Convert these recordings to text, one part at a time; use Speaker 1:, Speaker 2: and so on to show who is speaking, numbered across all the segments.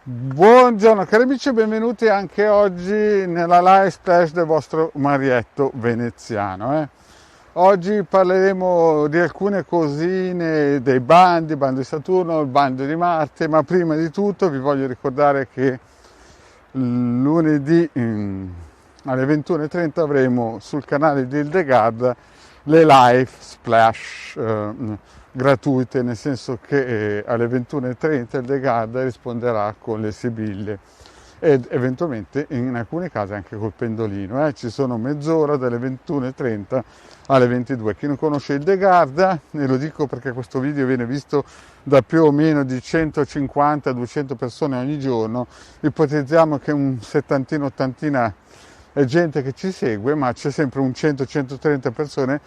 Speaker 1: Buongiorno cari amici e benvenuti anche oggi nella live splash del vostro Marietto veneziano. Oggi parleremo di alcune cosine, dei bandi, bando di Saturno, il bando di Marte, ma prima di tutto vi voglio ricordare che lunedì alle 21:30 avremo sul canale di Hildegard le live splash gratuite, nel senso che alle 21:30 Hildegard risponderà con le sibille ed eventualmente in alcuni casi anche col pendolino. Ci sono mezz'ora dalle 21:30 alle 22. Chi non conosce Hildegard, ne lo dico perché questo video viene visto da più o meno di 150-200 persone ogni giorno, ipotizziamo che un settantino, ottantina è gente che ci segue, ma c'è sempre un 100-130 persone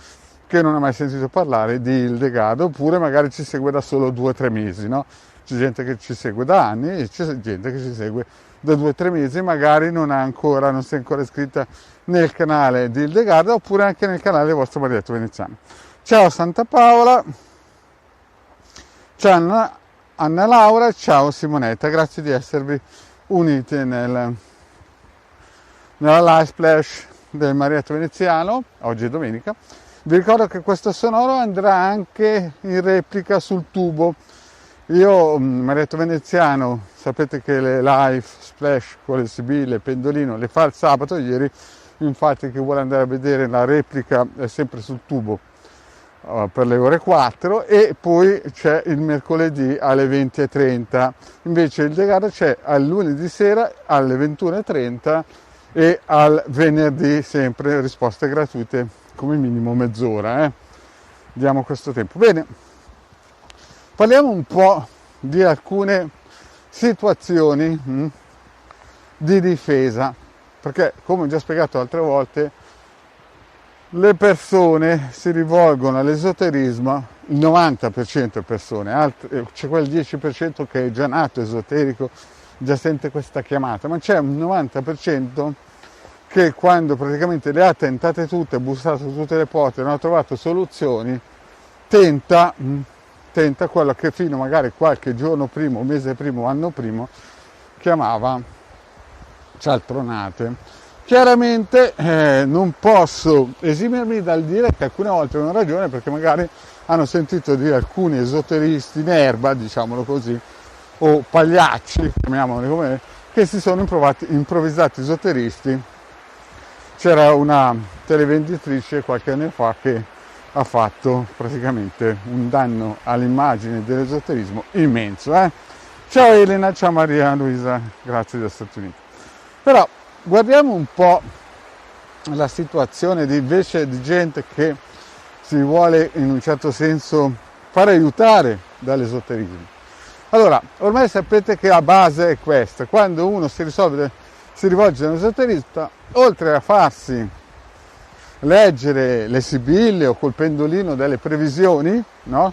Speaker 1: che non ha mai sentito parlare di Hildegard, oppure magari ci segue da solo 2-3 mesi, no? C'è gente che ci segue da anni e c'è gente che ci segue da 2-3 mesi, magari non si è ancora iscritta nel canale di Hildegard, oppure anche nel canale del vostro Marietto veneziano. Ciao Santa Paola, ciao Anna Laura, ciao Simonetta, grazie di esservi uniti nella live splash del Marietto veneziano. Oggi è domenica. Vi ricordo che questo sonoro andrà anche in replica sul tubo. Io, Marietto veneziano, sapete che le live splash con le sibille, pendolino, le fa il sabato. Ieri, infatti, chi vuole andare a vedere la replica è sempre sul tubo per le ore 4, e poi c'è il mercoledì alle 20:30. Invece il Hildegard c'è al lunedì sera alle 21:30 e al venerdì sempre risposte gratuite, come minimo mezz'ora. Diamo questo tempo. Bene, parliamo un po' di alcune situazioni di difesa, perché come ho già spiegato altre volte, le persone si rivolgono all'esoterismo, il 90% delle persone, c'è quel 10% che è già nato esoterico, già sente questa chiamata, ma c'è un 90% che quando praticamente le ha tentate tutte, ha bussato tutte le porte, non ha trovato soluzioni, tenta quello che fino magari qualche giorno prima, un mese prima, un anno prima chiamava cialtronate. Chiaramente non posso esimermi dal dire che alcune volte hanno ragione, perché magari hanno sentito di alcuni esoteristi in erba, diciamolo così, o pagliacci, chiamiamoli come, che si sono improvvisati esoteristi. C'era una televenditrice qualche anno fa che ha fatto praticamente un danno all'immagine dell'esoterismo immenso. Ciao Elena, ciao Maria Luisa, grazie di esserti uniti. Però guardiamo un po' la situazione invece di gente che si vuole in un certo senso fare aiutare dall'esoterismo. Allora, ormai sapete che la base è questa: quando uno si rivolge a un esoterista, oltre a farsi leggere le sibille o col pendolino delle previsioni, no?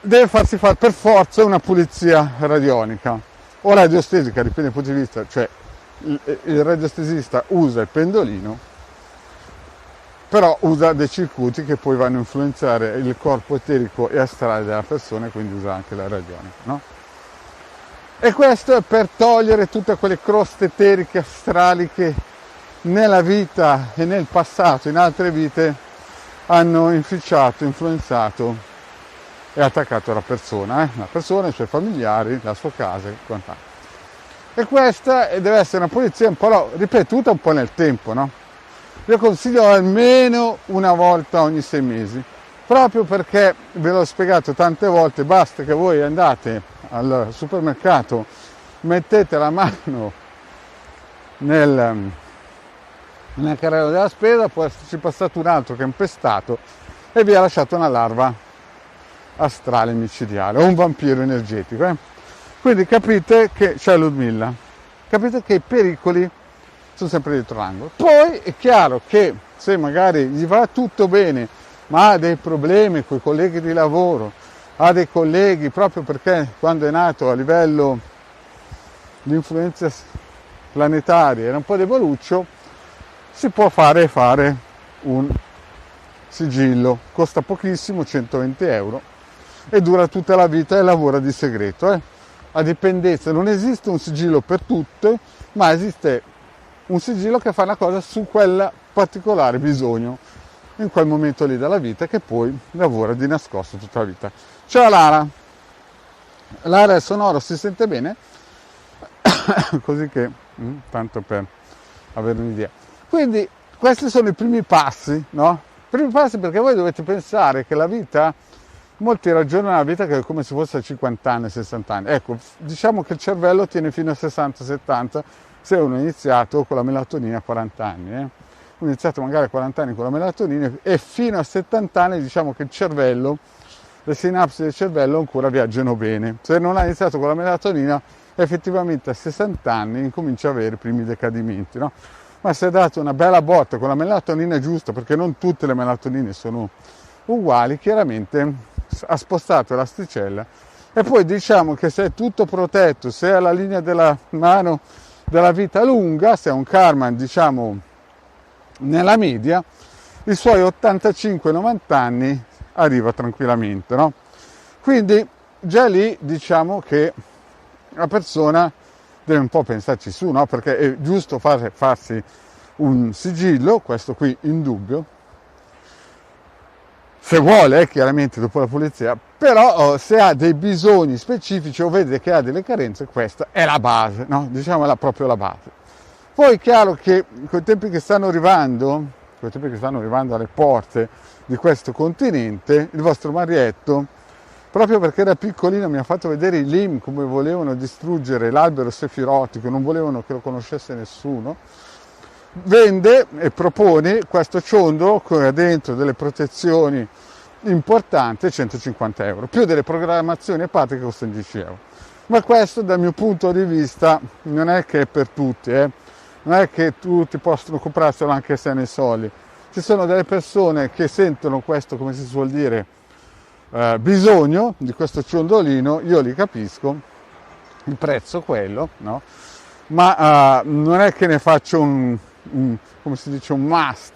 Speaker 1: Deve farsi fare per forza una pulizia radionica o radiostesica, dipende dal punto di vista, cioè il radiostesista usa il pendolino, però usa dei circuiti che poi vanno a influenzare il corpo eterico e astrale della persona, e quindi usa anche la radionica, no? E questo è per togliere tutte quelle croste eteriche astrali che nella vita e nel passato, in altre vite, hanno inficiato, influenzato e attaccato la persona, i suoi familiari, la sua casa e quant'altro. E questa deve essere una pulizia un po', ripetuta un po' nel tempo, no? Io consiglio almeno una volta ogni 6 mesi, proprio perché ve l'ho spiegato tante volte, basta che voi andate al supermercato, mettete la mano nel carrello della spesa, può esserci passato un altro che è impestato e vi ha lasciato una larva astrale micidiale o un vampiro energetico. Quindi capite che c'è Ludmilla, capite che i pericoli sono sempre dietro l'angolo. Poi è chiaro che se magari gli va tutto bene, ma ha dei problemi con i colleghi di lavoro, ha dei colleghi proprio perché quando è nato a livello di influenza planetaria era un po' deboluccio, si può fare un sigillo, costa pochissimo, 120 euro, e dura tutta la vita e lavora di segreto. a dipendenza, non esiste un sigillo per tutte, ma esiste un sigillo che fa una cosa su quel particolare bisogno in quel momento lì della vita, che poi lavora di nascosto tutta la vita. Ciao Lara, Lara il sonoro si sente bene? Così che, tanto per avere un'idea. Quindi questi sono i primi passi, no? Primi passi, perché voi dovete pensare che la vita, molti ragionano la vita che è come se fosse a 50 anni, 60 anni. Ecco, diciamo che il cervello tiene fino a 60-70 se uno ha iniziato con la melatonina a 40 anni. Uno ha iniziato magari a 40 anni con la melatonina e fino a 70 anni diciamo che il cervello, le sinapsi del cervello ancora viaggiano bene. Se non ha iniziato con la melatonina, effettivamente a 60 anni incomincia a avere i primi decadimenti, no? Ma se ha dato una bella botta con la melatonina giusta, perché non tutte le melatonine sono uguali, chiaramente ha spostato l'asticella. E poi diciamo che se è tutto protetto, se è la linea della mano della vita lunga, se è un Karman diciamo nella media, i suoi 85-90 anni arriva tranquillamente, no? Quindi già lì diciamo che la persona deve un po' pensarci su, no? Perché è giusto farsi un sigillo, questo qui in dubbio, se vuole, chiaramente dopo la pulizia, però se ha dei bisogni specifici o vede che ha delle carenze, questa è la base, no? Diciamo è proprio la base. Poi è chiaro che con i tempi che stanno arrivando alle porte di questo continente, il vostro Marietto, proprio perché era piccolino, mi ha fatto vedere i Lim come volevano distruggere l'albero sefirotico, non volevano che lo conoscesse nessuno, vende e propone questo ciondolo con dentro delle protezioni importanti, 150 euro, più delle programmazioni a parte che costano 10 euro. Ma questo dal mio punto di vista non è che è per tutti, non è che tutti possono comprarselo anche se hanno i soldi. Ci sono delle persone che sentono questo, come si suol dire, bisogno di questo ciondolino, io li capisco, il prezzo è quello, no? Ma non è che ne faccio come si dice, un must,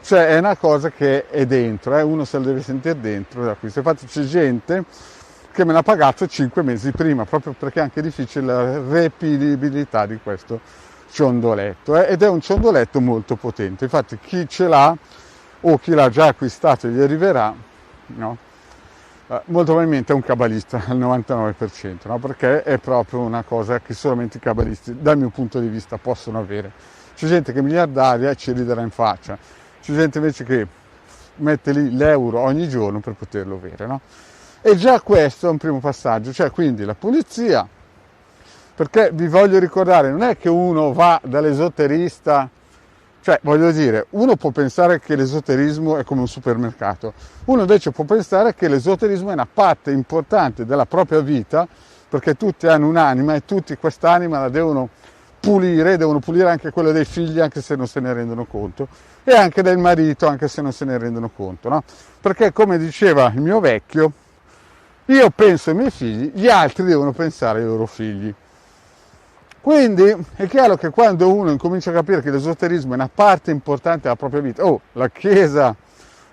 Speaker 1: cioè è una cosa che è dentro, uno se lo deve sentire dentro da qui. Infatti c'è gente che me l'ha pagato 5 mesi prima, proprio perché è anche difficile la reperibilità di questo ciondoletto, ed è un ciondoletto molto potente. Infatti chi ce l'ha o chi l'ha già acquistato e gli arriverà, no? Molto probabilmente è un cabalista al 99%, no? Perché è proprio una cosa che solamente i cabalisti, dal mio punto di vista, possono avere. C'è gente che è miliardaria e ci riderà in faccia, c'è gente invece che mette lì l'euro ogni giorno per poterlo avere, no? E già questo è un primo passaggio, cioè quindi la pulizia, perché vi voglio ricordare, non è che uno va dall'esoterista, cioè voglio dire, uno può pensare che l'esoterismo è come un supermercato, uno invece può pensare che l'esoterismo è una parte importante della propria vita, perché tutti hanno un'anima e tutti quest'anima la devono pulire anche quello dei figli, anche se non se ne rendono conto, e anche del marito, anche se non se ne rendono conto, no? Perché come diceva il mio vecchio, io penso ai miei figli, gli altri devono pensare ai loro figli. Quindi è chiaro che quando uno incomincia a capire che l'esoterismo è una parte importante della propria vita, la Chiesa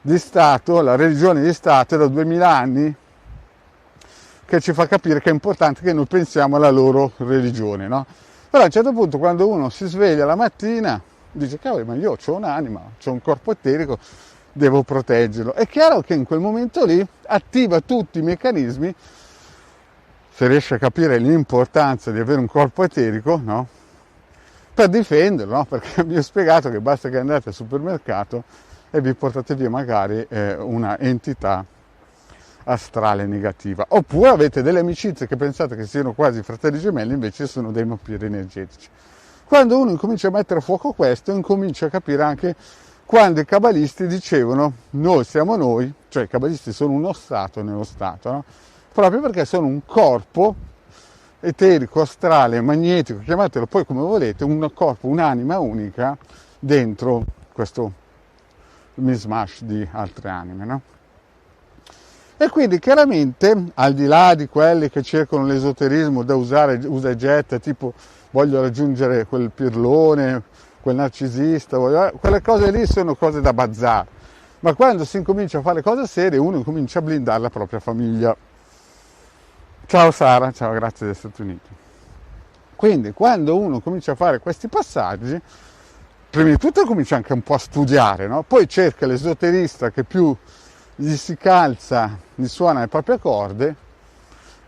Speaker 1: di Stato, la religione di Stato è da 2000 anni che ci fa capire che è importante che noi pensiamo alla loro religione, no? Però a un certo punto quando uno si sveglia la mattina dice cavolo, ma io ho un'anima, ho un corpo eterico, devo proteggerlo. È chiaro che in quel momento lì attiva tutti i meccanismi, se riesce a capire l'importanza di avere un corpo eterico, no? Per difenderlo, no? Perché vi ho spiegato che basta che andate al supermercato e vi portate via magari una entità astrale negativa. Oppure avete delle amicizie che pensate che siano quasi fratelli gemelli, invece sono dei vampiri energetici. Quando uno incomincia a mettere a fuoco questo, incomincia a capire anche quando i cabalisti dicevano noi siamo noi, cioè i cabalisti sono uno stato nello stato, no? Proprio perché sono un corpo eterico, astrale, magnetico, chiamatelo poi come volete, un corpo, un'anima unica dentro questo mismatch di altre anime, no? E quindi chiaramente, al di là di quelli che cercano l'esoterismo da usare, usa e getta, tipo voglio raggiungere quel pirlone, quel narcisista, quelle cose lì sono cose da bazar. Ma quando si incomincia a fare cose serie, uno incomincia a blindare la propria famiglia. Ciao Sara, ciao, grazie di essere unito. Quindi quando uno comincia a fare questi passaggi, prima di tutto comincia anche un po' a studiare, no? Poi cerca l'esoterista che più gli si calza, gli suona le proprie corde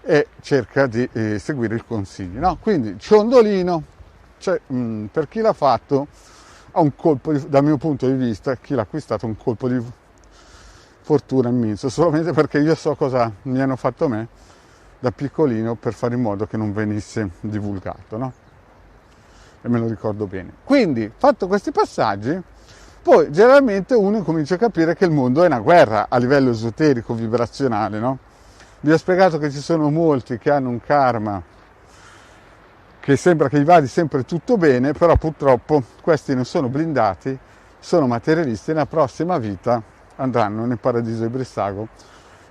Speaker 1: e cerca di seguire il consiglio, no? Quindi ciondolino, cioè, per chi l'ha fatto ha un colpo dal mio punto di vista, chi l'ha acquistato, un colpo di fortuna immenso, solamente perché io so cosa mi hanno fatto a me da piccolino per fare in modo che non venisse divulgato, no? E me lo ricordo bene. Quindi, fatto questi passaggi, poi generalmente uno comincia a capire che il mondo è una guerra a livello esoterico, vibrazionale, no? Vi ho spiegato che ci sono molti che hanno un karma che sembra che gli vada sempre tutto bene, però purtroppo questi non sono blindati, sono materialisti e nella prossima vita andranno nel paradiso di Brissago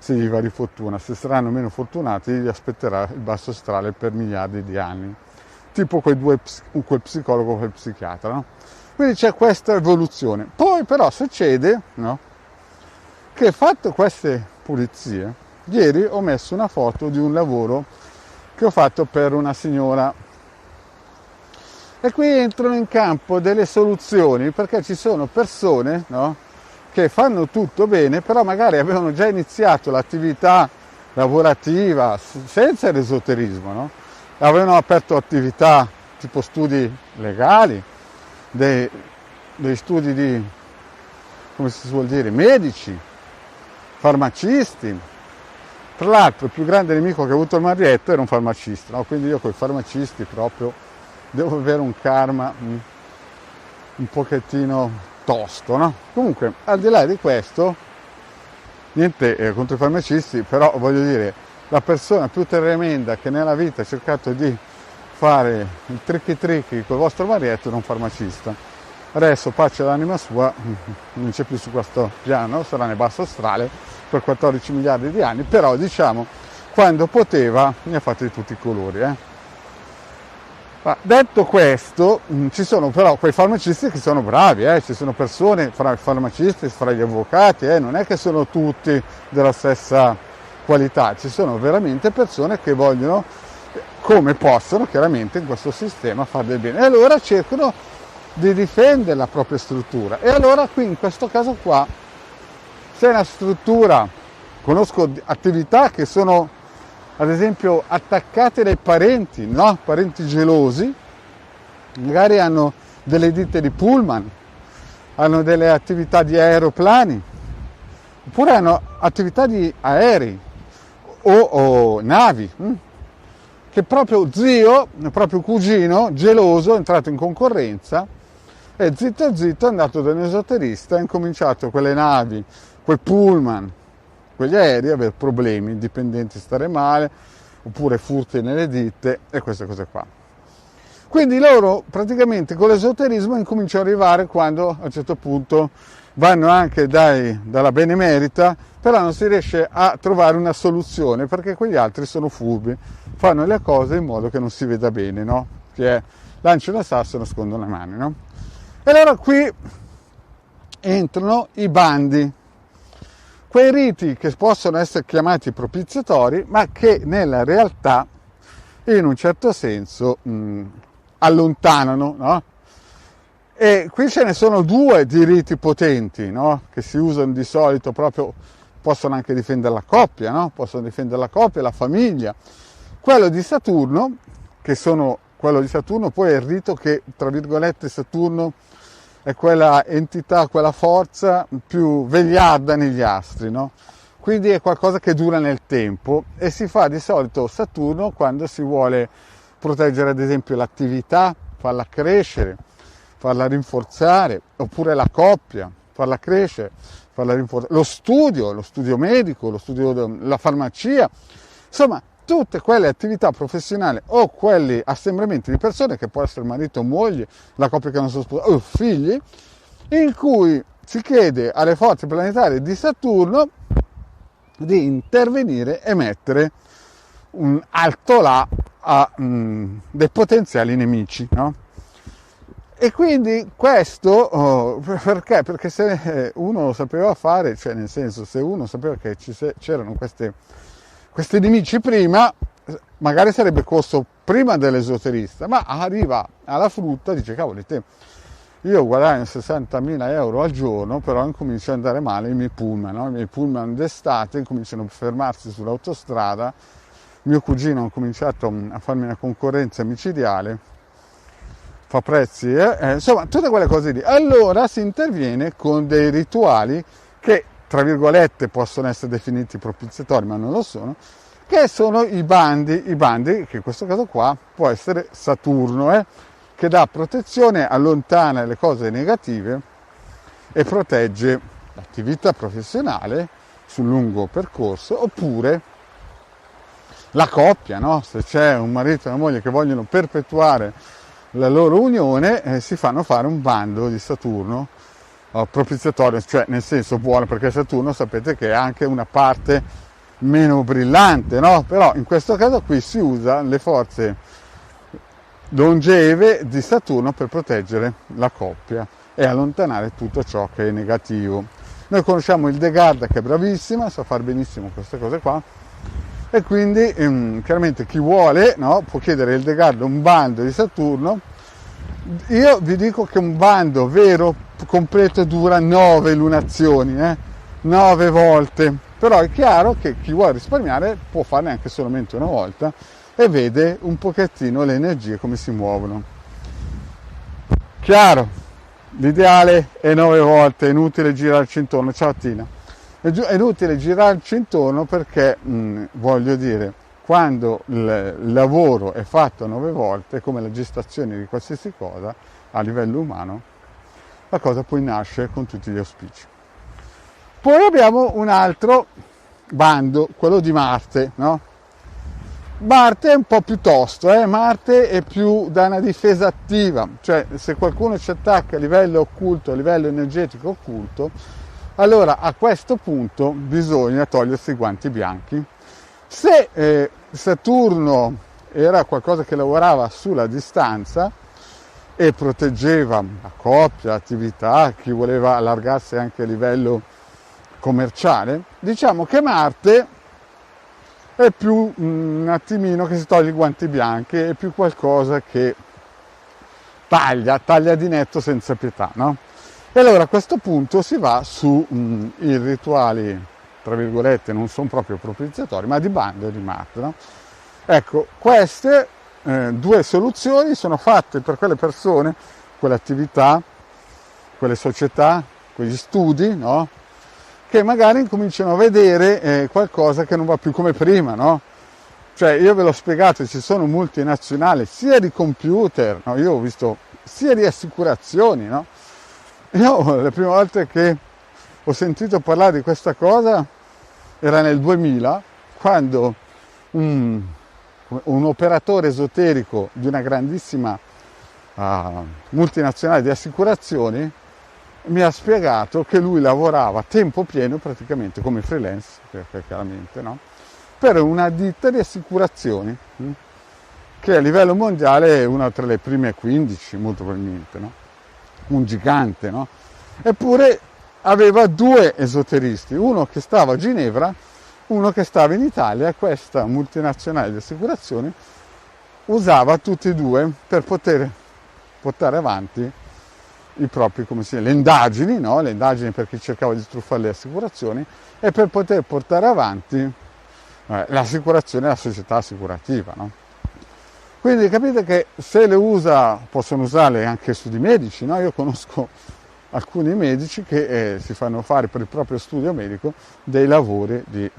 Speaker 1: se gli va di fortuna. Se saranno meno fortunati gli aspetterà il basso astrale per miliardi di anni, tipo quel psicologo, quel psichiatra, no? Quindi c'è questa evoluzione. Poi però succede, no, che fatto queste pulizie, ieri ho messo una foto di un lavoro che ho fatto per una signora e qui entrano in campo delle soluzioni, perché ci sono persone, no, che fanno tutto bene, però magari avevano già iniziato l'attività lavorativa senza l'esoterismo, no? Avevano aperto attività tipo studi legali, dei studi di, come si suol dire, medici, farmacisti. Tra l'altro il più grande nemico che ha avuto il Marietto era un farmacista, no? Quindi io con i farmacisti proprio devo avere un karma un pochettino tosto, no? Comunque, al di là di questo, niente contro i farmacisti, però voglio dire, la persona più tremenda che nella vita ha cercato di fare il tricky col vostro Marietto era un farmacista. Adesso, pace all'anima sua, non c'è più su questo piano, sarà nel basso astrale per 14 miliardi di anni, però diciamo, quando poteva, ne ha fatti di tutti i colori, Ma detto questo, ci sono però quei farmacisti che sono bravi, ci sono persone fra i farmacisti, fra gli avvocati, non è che sono tutti della stessa qualità, ci sono veramente persone che vogliono, come possono chiaramente in questo sistema, fare del bene, e allora cercano di difendere la propria struttura. E allora qui in questo caso qua, se è una struttura, conosco attività che sono ad esempio attaccate dai parenti, no? Parenti gelosi, magari hanno delle ditte di pullman, hanno delle attività di aeroplani, oppure hanno attività di aerei o navi, che proprio zio, proprio cugino, geloso, è entrato in concorrenza e zitto è andato da un esoterista, ha incominciato quelle navi, quei pullman, quegli aerei a avere problemi, dipendenti stare male, oppure furti nelle ditte e queste cose qua. Quindi loro praticamente con l'esoterismo incominciano ad arrivare quando a un certo punto vanno anche dalla benemerita, però non si riesce a trovare una soluzione perché quegli altri sono furbi, fanno le cose in modo che non si veda bene, no? Che è lanciano una sasso e nascondono le mani, no? E allora qui entrano i bandi, quei riti che possono essere chiamati propiziatori, ma che nella realtà, in un certo senso, allontanano, no? E qui ce ne sono due di riti potenti, no? Che si usano di solito proprio, possono anche difendere la coppia, no? Possono difendere la coppia, la famiglia. Quello di Saturno, quello di Saturno poi è il rito che, tra virgolette, Saturno è quella entità, quella forza più vegliarda negli astri, no? Quindi è qualcosa che dura nel tempo e si fa di solito Saturno quando si vuole proteggere ad esempio l'attività, farla crescere, farla rinforzare, oppure la coppia, farla crescere, farla rinforzare, lo studio medico, la farmacia, insomma tutte quelle attività professionali o quelli assembramenti di persone, che può essere marito o moglie, la coppia che non sono sposati, o figli, in cui si chiede alle forze planetarie di Saturno di intervenire e mettere un alto là a dei potenziali nemici, no? E quindi questo, perché? Perché se uno lo sapeva fare, cioè nel senso, se uno sapeva che c'erano questi nemici prima, magari sarebbe costo prima dell'esoterista, ma arriva alla frutta e dice cavoli te, io guadagno 60.000 euro al giorno, però incomincio ad andare male i miei pullman, no? I miei pullman d'estate incominciano a fermarsi sull'autostrada, mio cugino ha cominciato a farmi una concorrenza micidiale, fa prezzi, insomma tutte quelle cose lì. Allora si interviene con dei rituali che tra virgolette possono essere definiti propiziatori, ma non lo sono, che sono i bandi, che in questo caso qua può essere Saturno, che dà protezione, allontana le cose negative e protegge l'attività professionale sul lungo percorso, oppure la coppia, no? Se c'è un marito e una moglie che vogliono perpetuare la loro unione, si fanno fare un bando di Saturno propiziatorio, cioè nel senso buono, perché Saturno sapete che è anche una parte meno brillante, no? Però in questo caso qui si usa le forze longeve di Saturno per proteggere la coppia e allontanare tutto ciò che è negativo. Noi conosciamo il Degarda, che è bravissima, sa fare benissimo queste cose qua, e quindi chiaramente chi vuole, no, può chiedere il Degarda un bando di Saturno. Io vi dico che un bando vero completo dura 9 lunazioni, 9 volte, però è chiaro che chi vuole risparmiare può farne anche solamente una volta e vede un pochettino le energie come si muovono. Chiaro, l'ideale è 9 volte, è inutile girarci intorno. Ciao Tina. È inutile girarci intorno perché, voglio dire, quando il lavoro è fatto 9 volte, come la gestazione di qualsiasi cosa a livello umano, la cosa poi nasce con tutti gli auspici. Poi abbiamo un altro bando, quello di Marte, no? Marte è un po' più tosto, Marte è più da una difesa attiva, cioè se qualcuno ci attacca a livello occulto, a livello energetico occulto, allora a questo punto bisogna togliersi i guanti bianchi. Se Saturno era qualcosa che lavorava sulla distanza e proteggeva la coppia, l'attività, chi voleva allargarsi anche a livello commerciale, diciamo che Marte è più un attimino che si toglie i guanti bianchi, è più qualcosa che taglia di netto senza pietà, no? E allora a questo punto si va su i rituali, tra virgolette, non sono proprio propiziatori, ma di bando di Marte, no? Ecco, queste due soluzioni sono fatte per quelle persone, quelle attività, quelle società, quegli studi, no? Che magari incominciano a vedere qualcosa che non va più come prima, no? Cioè io ve l'ho spiegato, ci sono multinazionali sia di computer, no? Io ho visto sia di assicurazioni, no? Io le prime volte che ho sentito parlare di questa cosa era nel 2000, quando un operatore esoterico di una grandissima multinazionale di assicurazioni mi ha spiegato che lui lavorava a tempo pieno praticamente come freelance, perché chiaramente, no? Per una ditta di assicurazioni che a livello mondiale è una tra le prime 15, molto probabilmente, no? Un gigante, no? Eppure aveva due esoteristi, uno che stava a Ginevra, uno che stava in Italia, e questa multinazionale di assicurazioni usava tutti e due per poter portare avanti i propri, le indagini, no? Le indagini per chi cercava di truffare le assicurazioni e per poter portare avanti l'assicurazione e la società assicurativa, no? Quindi capite che se le usa, possono usarle anche su di medici, no? Io conosco alcuni medici che si fanno fare per il proprio studio medico dei lavori di,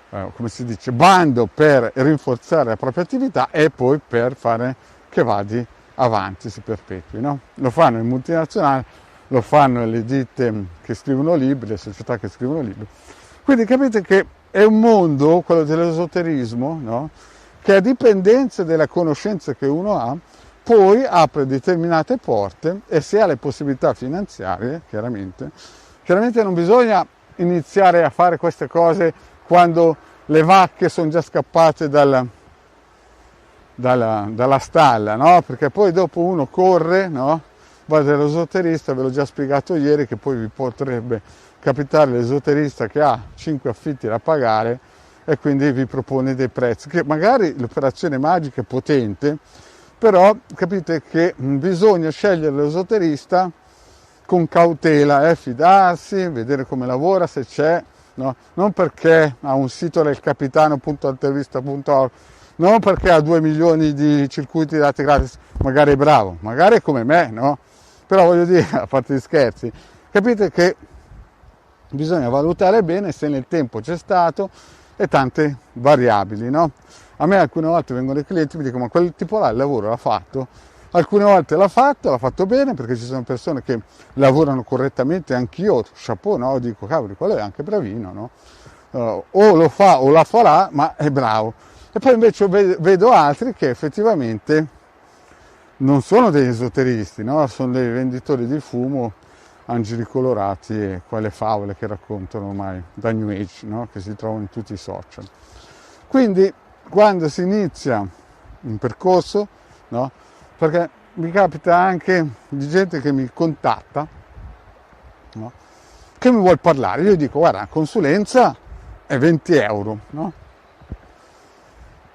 Speaker 1: come si dice, bando per rinforzare la propria attività e poi per fare che vada avanti, si perpetui, no? Lo fanno in multinazionali, lo fanno le ditte che scrivono libri, le società che scrivono libri. Quindi capite che è un mondo, quello dell'esoterismo, no? Che a dipendenza della conoscenza che uno ha, poi apre determinate porte e se ha le possibilità finanziarie, chiaramente non bisogna iniziare a fare queste cose quando le vacche sono già scappate dalla stalla, no? Perché poi dopo uno corre, no? Va dall'esoterista, ve l'ho già spiegato ieri, che poi vi potrebbe capitare l'esoterista che ha 5 affitti da pagare e quindi vi propone dei prezzi, che magari l'operazione magica è potente, però capite che bisogna scegliere l'esoterista con cautela, fidarsi, vedere come lavora, se c'è, no? Non perché ha un sito del capitano.altervista.org, non perché ha 2 milioni di circuiti dati gratis, magari è bravo, magari è come me, no? Però voglio dire, a parte gli scherzi, capite che bisogna valutare bene se nel tempo c'è stato e tante variabili, no? A me alcune volte vengono dei clienti e mi dicono: ma quel tipo là il lavoro l'ha fatto? Alcune volte l'ha fatto bene, perché ci sono persone che lavorano correttamente, anch'io, chapeau, no? Dico, cavoli, quello è anche bravino, no? O lo fa o la farà, ma è bravo. E poi invece vedo altri che effettivamente non sono degli esoteristi, no? Sono dei venditori di fumo, angeli colorati e quelle favole che raccontano ormai da New Age, no? Che si trovano in tutti i social. Quindi quando si inizia un percorso, no? Perché mi capita anche di gente che mi contatta, no? Che mi vuol parlare, io dico: guarda, consulenza è 20 euro, no?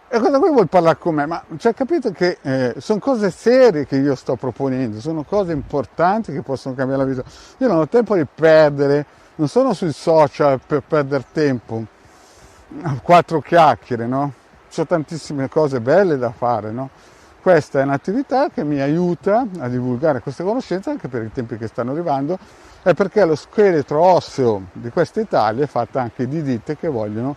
Speaker 1: E cosa vuol parlare con me? Ma cioè, capito che sono cose serie che io sto proponendo, sono cose importanti che possono cambiare la vita. Io non ho tempo di perdere, non sono sui social per perdere tempo, 4 chiacchiere, no? C'ho tantissime cose belle da fare, no? Questa è un'attività che mi aiuta a divulgare queste conoscenze anche per i tempi che stanno arrivando, e perché lo scheletro osseo di questa Italia è fatta anche di ditte che vogliono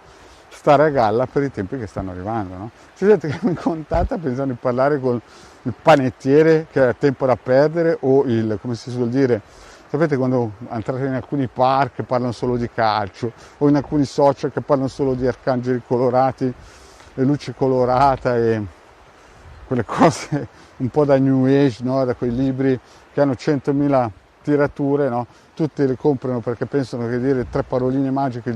Speaker 1: stare a galla per i tempi che stanno arrivando, no? C'è gente che mi contatta pensando di parlare con il panettiere che ha tempo da perdere, o il, come si suol dire, sapete quando entrate in alcuni park che parlano solo di calcio, o in alcuni social che parlano solo di arcangeli colorati e luci colorata e quelle cose un po' da New Age, no? Da quei libri che hanno 100.000 tirature, no? Tutti le comprano perché pensano che dire 3 paroline magiche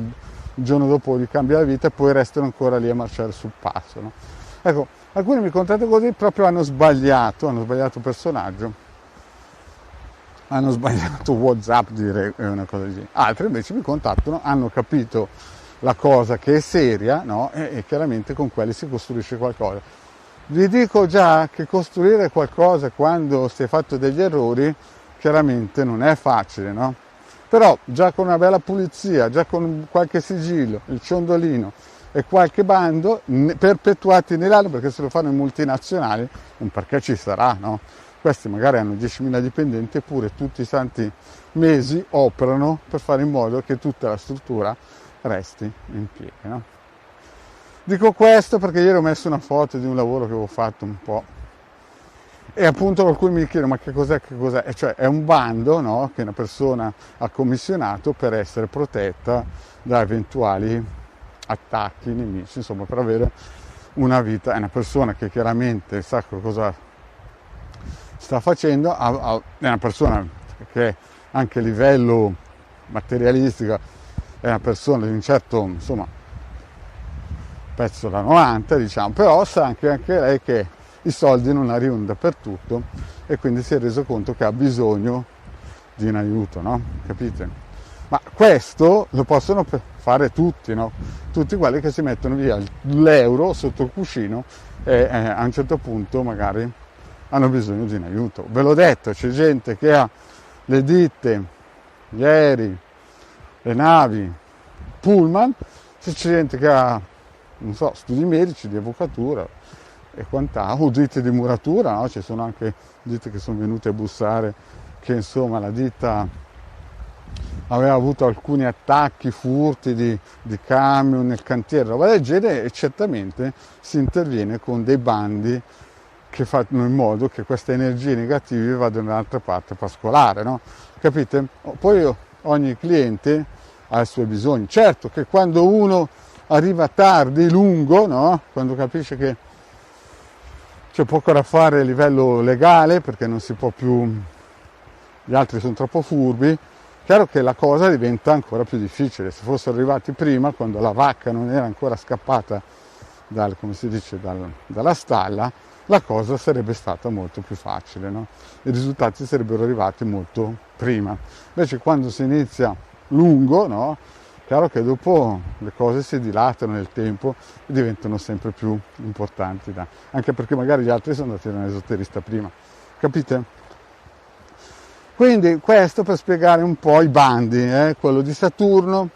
Speaker 1: il giorno dopo gli cambia la vita, e poi restano ancora lì a marciare sul passo, no? Ecco, alcuni mi contattano così, proprio hanno sbagliato personaggio, hanno sbagliato WhatsApp, dire una cosa così. Altri invece mi contattano, hanno capito la cosa che è seria, no? E chiaramente con quelli si costruisce qualcosa. Vi dico già che costruire qualcosa quando si è fatto degli errori chiaramente non è facile, no? Però già con una bella pulizia, già con qualche sigillo, il ciondolino e qualche bando perpetuati nell'anno, perché se lo fanno in multinazionali, un perché ci sarà, no? Questi magari hanno 10.000 dipendenti, eppure tutti i santi mesi operano per fare in modo che tutta la struttura resti in piedi, no? Dico questo perché ieri ho messo una foto di un lavoro che avevo fatto un po', e appunto qualcuno mi chiede: ma che cos'è? E cioè è un bando, no? Che una persona ha commissionato per essere protetta da eventuali attacchi nemici, insomma, per avere una vita. È una persona che chiaramente sa cosa sta facendo, è una persona che anche a livello materialistico è una persona di un certo, insomma, pezzo da 90, diciamo, però sa anche lei che i soldi non arrivano dappertutto, e quindi si è reso conto che ha bisogno di un aiuto, no? Capite? Ma questo lo possono fare tutti, no? Tutti quelli che si mettono via l'euro sotto il cuscino e a un certo punto magari hanno bisogno di un aiuto. Ve l'ho detto, c'è gente che ha le ditte, gli aerei, le navi, pullman, c'è gente che ha, non so, studi medici, di avvocatura e quant'altro, o ditte di muratura, no? Ci sono anche ditte che sono venute a bussare che insomma la ditta aveva avuto alcuni attacchi, furti di camion nel cantiere, roba del genere, e certamente si interviene con dei bandi che fanno in modo che queste energie negative vadano dall'altra parte a pascolare, no? Capite? Poi ogni cliente ha i suoi bisogni. Certo che quando uno arriva tardi, lungo, no? Quando capisce che c'è poco da fare a livello legale, perché non si può più, gli altri sono troppo furbi, chiaro che la cosa diventa ancora più difficile. Se fossero arrivati prima, quando la vacca non era ancora scappata dalla stalla, la cosa sarebbe stata molto più facile, no? I risultati sarebbero arrivati molto prima. Invece quando si inizia lungo, no? chiaro che dopo le cose si dilatano nel tempo e diventano sempre più importanti, anche perché magari gli altri sono andati da un esoterista prima, capite? Quindi questo per spiegare un po' i bandi, quello di Saturno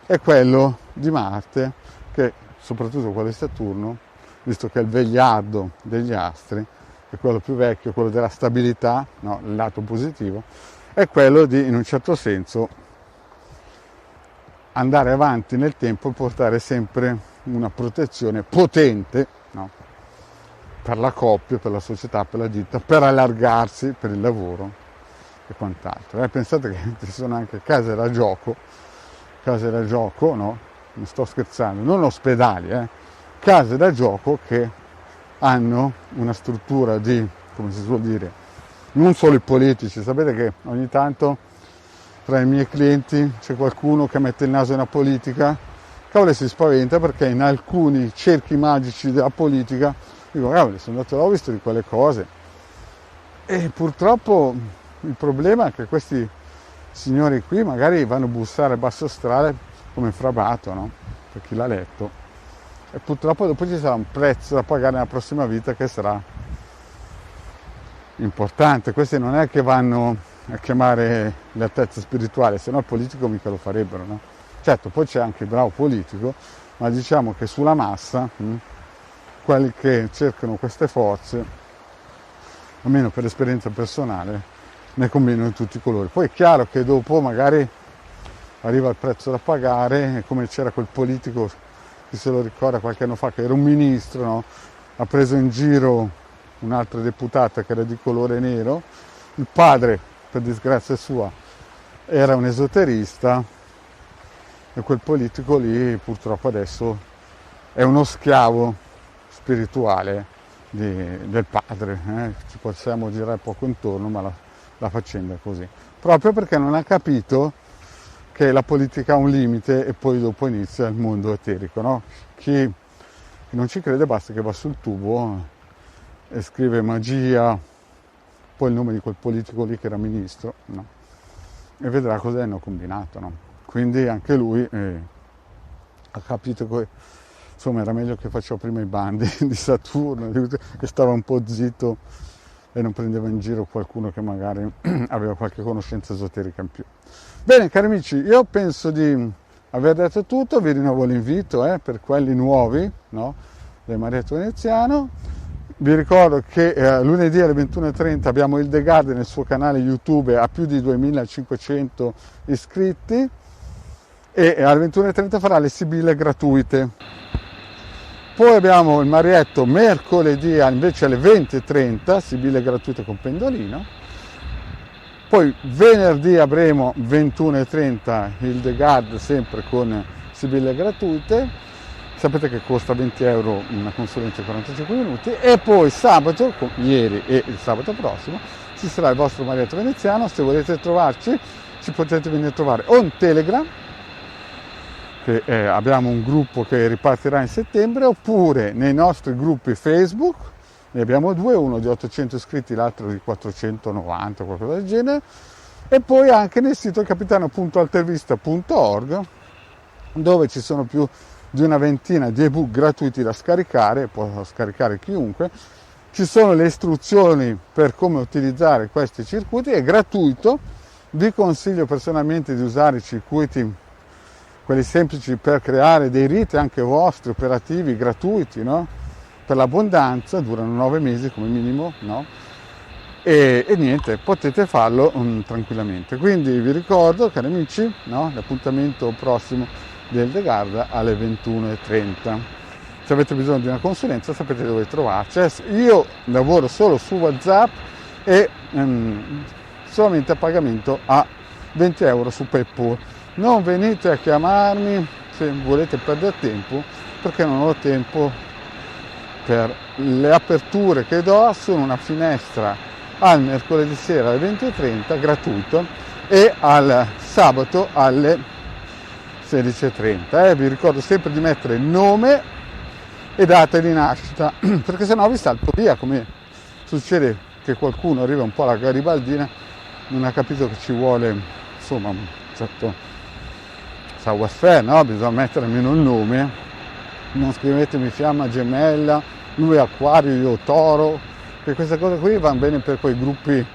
Speaker 1: e quello di Marte, che soprattutto quello di Saturno, visto che è il vegliardo degli astri, è quello più vecchio, quello della stabilità, no, il lato positivo, è quello di, in un certo senso, andare avanti nel tempo e portare sempre una protezione potente, no, per la coppia, per la società, per la ditta, per allargarsi, per il lavoro e quant'altro. Pensate che ci sono anche case da gioco, no? Non sto scherzando, non ospedali, case da gioco che hanno una struttura di, come si suol dire, non solo i politici. Sapete che ogni tanto tra i miei clienti c'è qualcuno che mette il naso nella politica, cavolo, si spaventa perché in alcuni cerchi magici della politica, dico, cavolo, sono andato là, ho visto di quelle cose. E purtroppo il problema è che questi signori qui magari vanno a bussare a basso strale come Frabato, no? Per chi l'ha letto. E purtroppo dopo ci sarà un prezzo da pagare nella prossima vita che sarà importante. Questi non è che vanno a chiamare l'altezza spirituale, se no il politico mica lo farebbero, no? Certo, poi c'è anche il bravo politico, ma diciamo che sulla massa, quelli che cercano queste forze, almeno per esperienza personale, ne combinano di tutti i colori. Poi è chiaro che dopo magari arriva il prezzo da pagare, come c'era quel politico, chi se lo ricorda, qualche anno fa, che era un ministro, no? Ha preso in giro un'altra deputata che era di colore nero, il padre, per disgrazia sua, era un esoterista e quel politico lì purtroppo adesso è uno schiavo spirituale del padre, ci possiamo girare poco intorno, ma la faccenda è così, proprio perché non ha capito che la politica ha un limite e poi dopo inizia il mondo eterico, no? Chi non ci crede basta che va sul tubo e scrive magia, poi il nome di quel politico lì che era ministro, no? E vedrà cosa hanno combinato, no? Quindi anche lui ha capito che insomma era meglio che faceva prima i bandi di Saturno, che stava un po' zitto e non prendeva in giro qualcuno che magari aveva qualche conoscenza esoterica in più. Bene, cari amici, io penso di aver detto tutto, vi rinnovo l'invito per quelli nuovi, no? Del Marietto Veneziano. Vi ricordo che lunedì alle 21:30 abbiamo il The Garden nel suo canale YouTube, ha più di 2500 iscritti, e alle 21:30 farà le sibille gratuite. Poi abbiamo il Marietto mercoledì invece alle 20:30, sibille gratuite con pendolino. Poi venerdì avremo 21:30 il The Garden sempre con sibille gratuite. Sapete che costa 20 euro una consulenza di 45 minuti. E poi sabato, ieri e il sabato prossimo, ci sarà il vostro Marietto Veneziano. Se volete trovarci, ci potete venire a trovare o in Telegram, che abbiamo un gruppo che ripartirà in settembre, oppure nei nostri gruppi Facebook, ne abbiamo due, uno di 800 iscritti, l'altro di 490, qualcosa del genere, e poi anche nel sito capitano.altervista.org, dove ci sono più di una ventina di ebook gratuiti da scaricare, può scaricare chiunque. Ci sono le istruzioni per come utilizzare questi circuiti, è gratuito. Vi consiglio personalmente di usare i circuiti, quelli semplici, per creare dei riti anche vostri, operativi, gratuiti, no? Per l'abbondanza, durano 9 mesi come minimo, no? E niente, potete farlo tranquillamente. Quindi vi ricordo, cari amici, no? L'appuntamento prossimo del The Garden alle 21:30. Se avete bisogno di una consulenza sapete dove trovarci. Io lavoro solo su WhatsApp e solamente a pagamento a 20 euro su PayPal. Non venite a chiamarmi se volete perdere tempo, perché non ho tempo per le aperture che do. Sono una finestra al mercoledì sera alle 20:30 gratuito e al sabato alle 16:30. Vi ricordo sempre di mettere nome e data di nascita, perché sennò vi salto via, come succede che qualcuno arriva un po' alla garibaldina, non ha capito che ci vuole insomma un certo savoir-faire, no? Bisogna mettere almeno il nome, non scrivetemi fiamma gemella, lui è acquario, io toro, che queste cose qui vanno bene per quei gruppi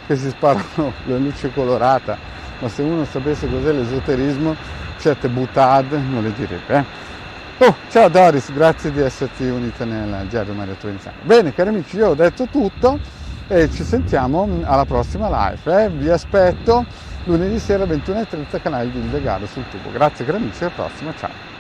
Speaker 1: che si sparano le luci colorate, ma se uno sapesse cos'è l'esoterismo, certe boutade non le direbbe. Oh, ciao Doris, grazie di esserti unita nel Diario Maria Trovenzano. Bene, cari amici, io ho detto tutto e ci sentiamo alla prossima live. Vi aspetto lunedì sera 21:30, canale di Legare sul tubo. Grazie cari amici, alla prossima, ciao.